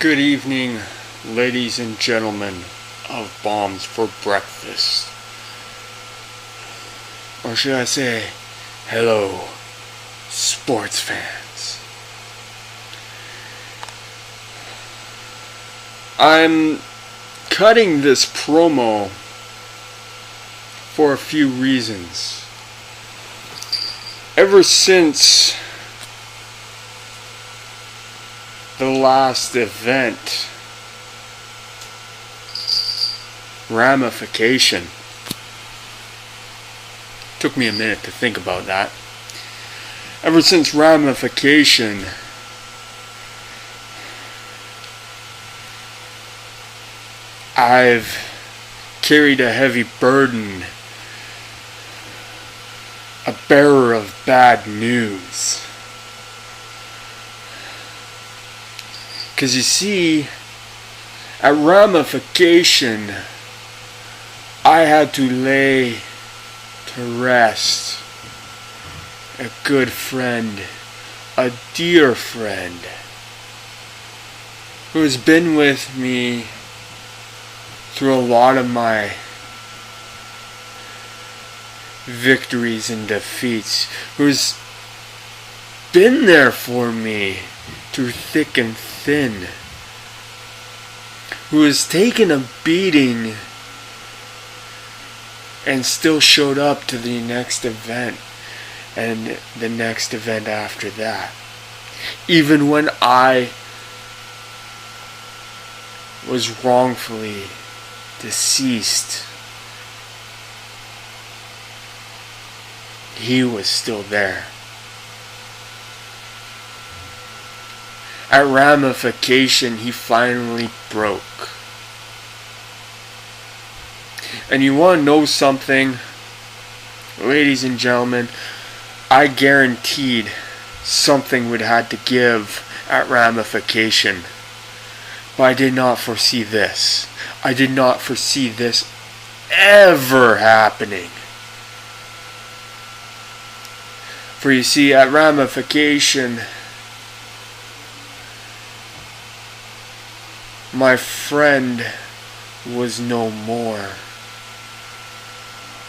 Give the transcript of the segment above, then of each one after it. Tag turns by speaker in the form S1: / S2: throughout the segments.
S1: Good evening, ladies and gentlemen of Bombs for Breakfast. Or should I say, hello, sports fans. I'm cutting this promo for a few reasons. Ever since the last event, Ramification. Took me a minute to think about that. Ever since Ramification, I've carried a heavy burden, a bearer of bad news. Because you see, at Ramification, I had to lay to rest a good friend, a dear friend, who has been with me through a lot of my victories and defeats, who's been there for me through thick and thin, who has taken a beating and still showed up to the next event and the next event after that. Even when I was wrongfully deceased, he was still there. At Ramification, he finally broke. And you want to know something? Ladies and gentlemen, I guaranteed something would have to give at Ramification. But I did not foresee this. I did not foresee this ever happening. For you see, at Ramification, my friend was no more.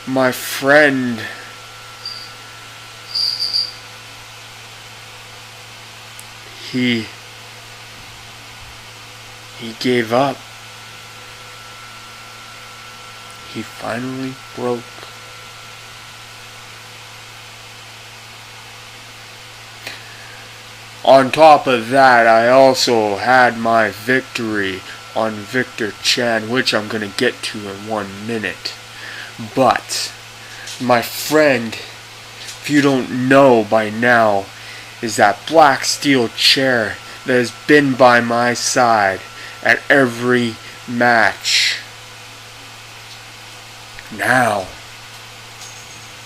S1: My friend he gave up. He finally broke. On top of that, I also had my victory on Victor Chan, which I'm going to get to in 1 minute. But my friend, if you don't know by now, is that black steel chair that has been by my side at every match. Now,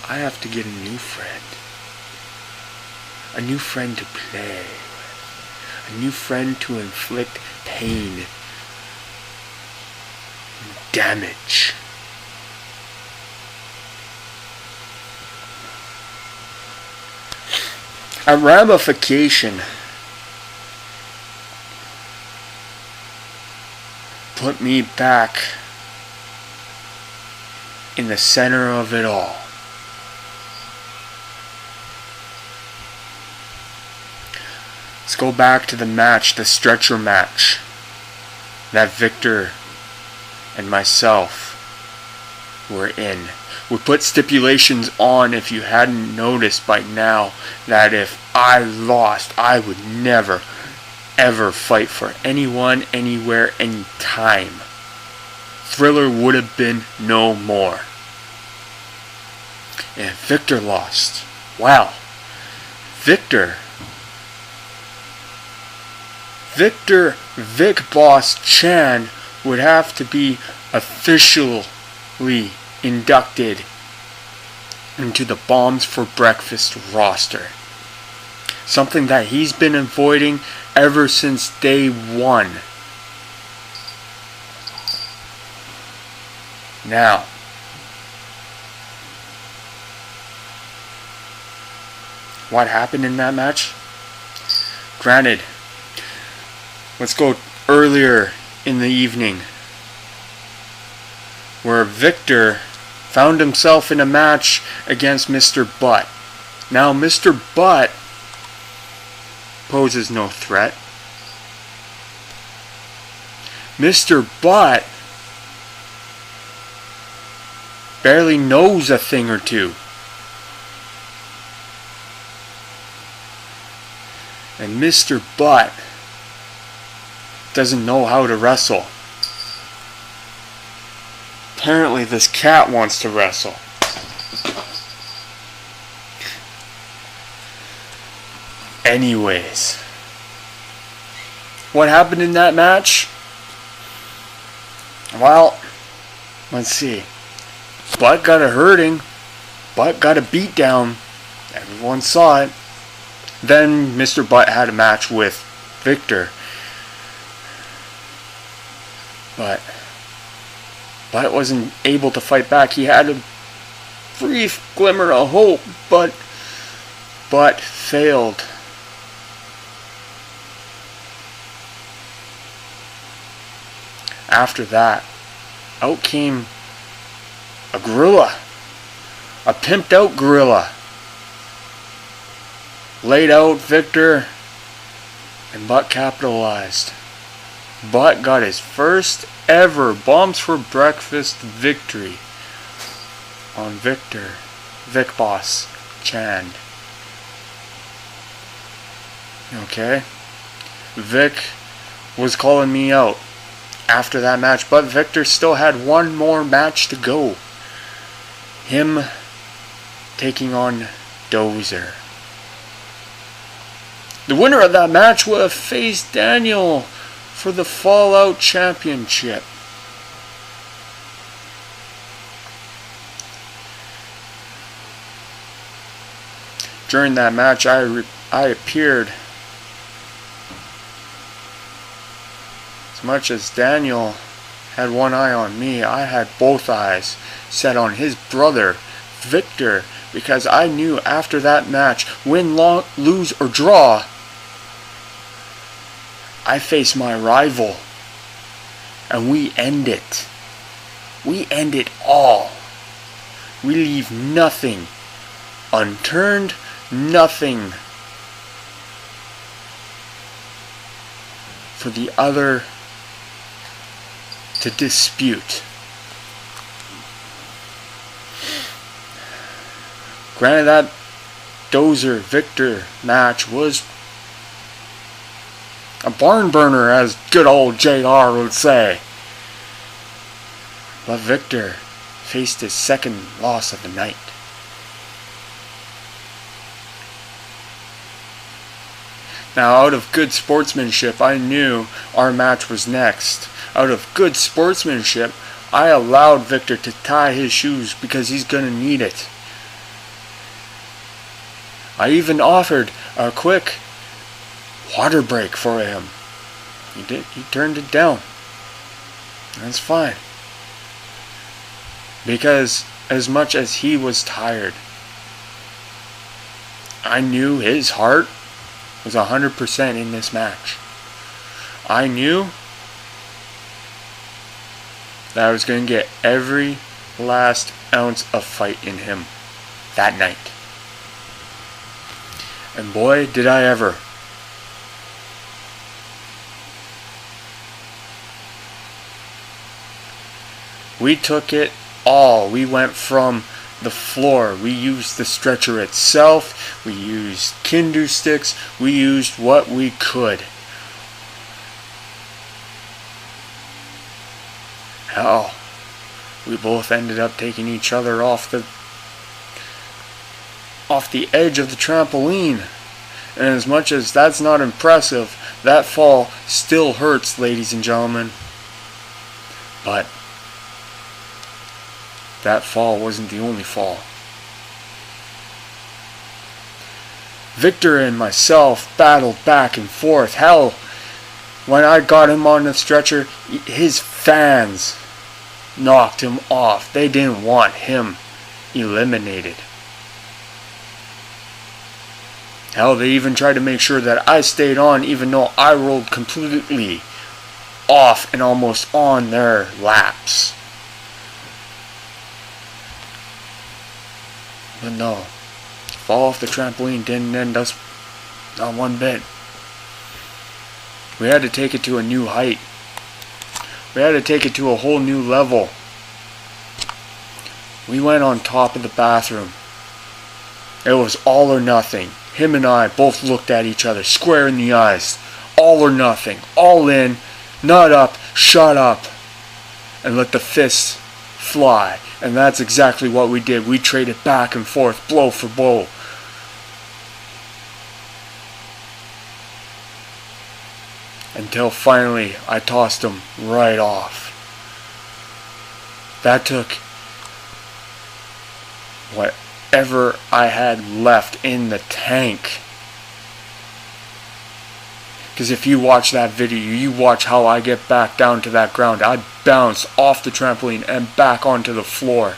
S1: I have to get a new friend. A new friend to play with. A new friend to inflict pain and damage. At Ramification, put me back in the center of it all. Let's go back to the match, the stretcher match, that Victor and myself were in. We put stipulations on, if you hadn't noticed by now, that if I lost, I would never, ever fight for anyone, anywhere, anytime. Thriller would have been no more. And Victor lost. Wow. Victor Vic Boss Chan would have to be officially inducted into the Bombs for Breakfast roster. Something that he's been avoiding ever since day one. Now, what happened in that match? Granted, let's go earlier in the evening, where Victor found himself in a match against Mr. Butt. Now, Mr. Butt poses no threat. Mr. Butt barely knows a thing or two. And Mr. Butt doesn't know how to wrestle. Apparently this cat wants to wrestle. Anyways, what happened in that match? Well, let's see. Butt got a hurting. Butt got a beat down. Everyone saw it. Then Mr. Butt had a match with Victor. But Butt wasn't able to fight back. He had a brief glimmer of hope, but Butt failed. After that, out came a gorilla. A pimped out gorilla. Laid out Victor, and Butt capitalized. Butt got his first ever Bombs for Breakfast victory on Victor, Vic Boss Chand. Okay? Vic was calling me out after that match, but Victor still had one more match to go. Him taking on Dozer. The winner of that match would have faced Daniel for the Fallout Championship. During that match, I appeared. As much as Daniel had one eye on me, I had both eyes set on his brother, Victor, because I knew after that match, win, lose, or draw, I face my rival, and we end it. We end it all. We leave nothing unturned, nothing for the other to dispute. Granted, that Dozer Victor match was a barn burner, as good old JR would say. But Victor faced his second loss of the night. Now, out of good sportsmanship, I knew our match was next. Out of good sportsmanship, I allowed Victor to tie his shoes because he's going to need it. I even offered a quick water break for him. He turned it down. That's fine. Because as much as he was tired, I knew his heart was 100% in this match. I knew that I was going to get every last ounce of fight in him that night. And boy, did I ever. We took it all. We went from the floor. We used the stretcher itself. We used Kindu sticks. We used what we could. Hell, we both ended up taking each other off the edge of the trampoline. And as much as that's not impressive, that fall still hurts, ladies and gentlemen. But that fall wasn't the only fall. Victor and myself battled back and forth. Hell, when I got him on the stretcher, his fans knocked him off. They didn't want him eliminated. Hell, they even tried to make sure that I stayed on even though I rolled completely off and almost on their laps. But no, fall off the trampoline didn't end us not one bit. We had to take it to a new height. We had to take it to a whole new level. We went on top of the bathroom. It was all or nothing. Him and I both looked at each other square in the eyes. All or nothing. All in. Nut up. Shut up. And let the fists fly. And that's exactly what we did. We traded back and forth, blow for blow. Until finally I tossed him right off. That took whatever I had left in the tank. Because if you watch that video, you watch how I get back down to that ground. I bounce off the trampoline and back onto the floor.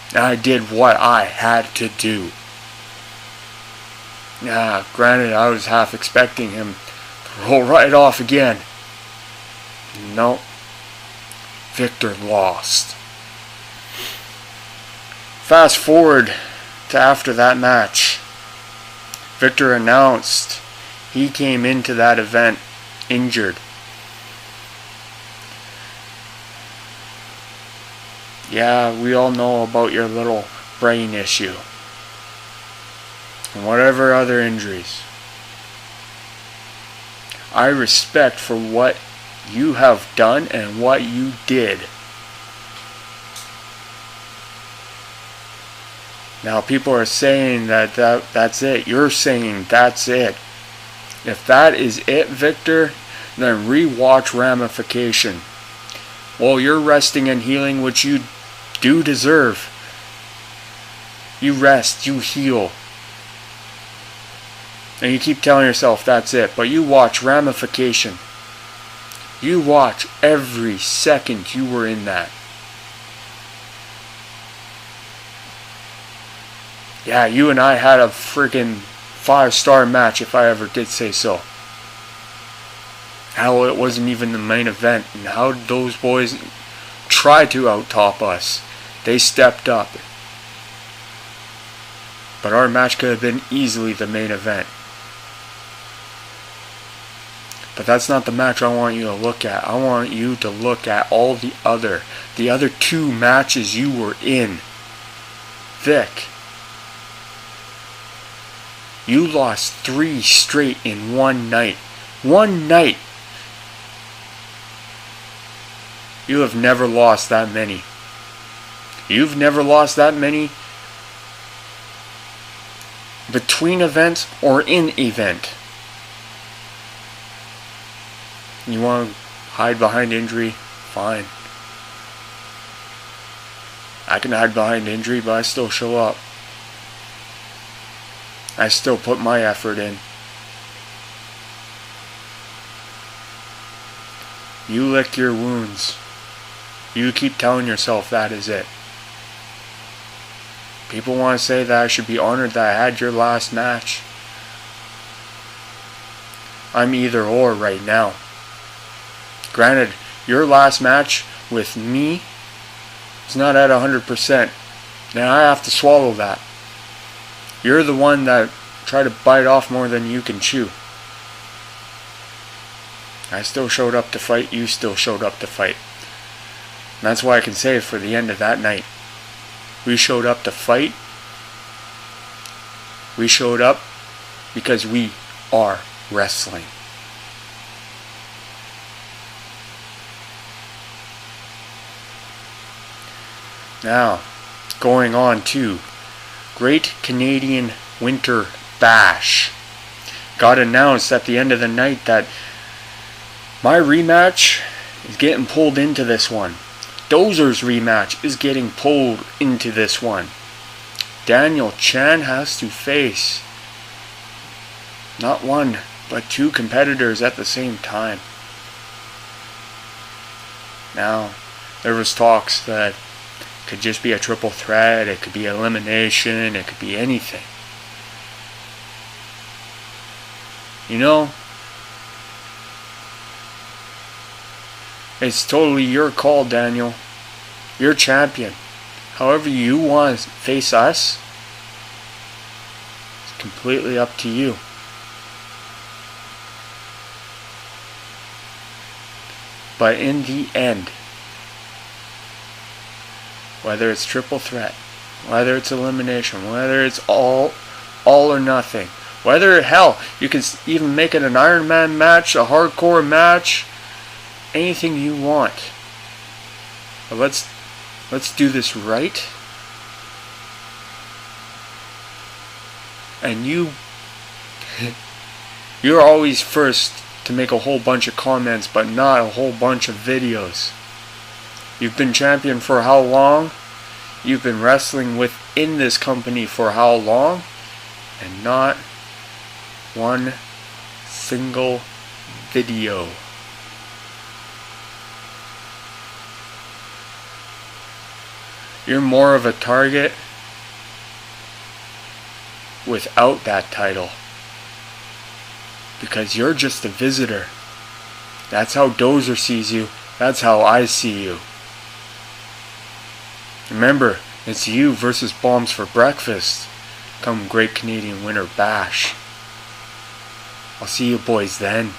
S1: And I did what I had to do. Granted, I was half expecting him to roll right off again. No. Victor lost. Fast forward to after that match. Victor announced he came into that event injured. Yeah, we all know about your little brain issue. And whatever other injuries. I respect for what you have done and what you did. Now people are saying that's it. You're saying that's it. If that is it, Victor, then rewatch Ramification. Well, you're resting and healing, which you do deserve. You rest, you heal. And you keep telling yourself that's it. But you watch Ramification. You watch every second you were in that. Yeah, you and I had a freaking 5-star match, if I ever did say so. How it wasn't even the main event, and how those boys tried to out-top us. They stepped up. But our match could have been easily the main event. But that's not the match I want you to look at. I want you to look at all the other 2 matches you were in. Vic, you lost 3 straight in one night. One night. You have never lost that many. You've never lost that many between events or in event. You want to hide behind injury? Fine. I can hide behind injury, but I still show up. I still put my effort in. You lick your wounds. You keep telling yourself that is it. People want to say that I should be honored that I had your last match. I'm either or right now. Granted, your last match with me is not at 100%. Now I have to swallow that. You're the one that tried to bite off more than you can chew. I still showed up to fight. You still showed up to fight. And that's why I can say for the end of that night. We showed up to fight. We showed up because we are wrestling. Now, going on to Great Canadian Winter Bash. Got announced at the end of the night that my rematch is getting pulled into this one. Dozer's rematch is getting pulled into this one. Daniel Chan has to face not one, but 2 competitors at the same time. Now, there was talks that it could just be a triple threat, it could be elimination, it could be anything. You know, It's totally your call, Daniel. You're champion. However you want to face us, it's completely up to you. But in the end, whether it's triple threat, whether it's elimination, whether it's all or nothing, whether, hell, you can even make it an Iron Man match, a hardcore match, anything you want. But let's do this right. And you're always first to make a whole bunch of comments, but not a whole bunch of videos. You've been champion for how long? You've been wrestling within this company for how long? And not one single video. You're more of a target without that title, because you're just a visitor. That's how Dozer sees you. That's how I see you. Remember, it's you versus Bombs for Breakfast come Great Canadian Winter Bash. I'll see you boys then.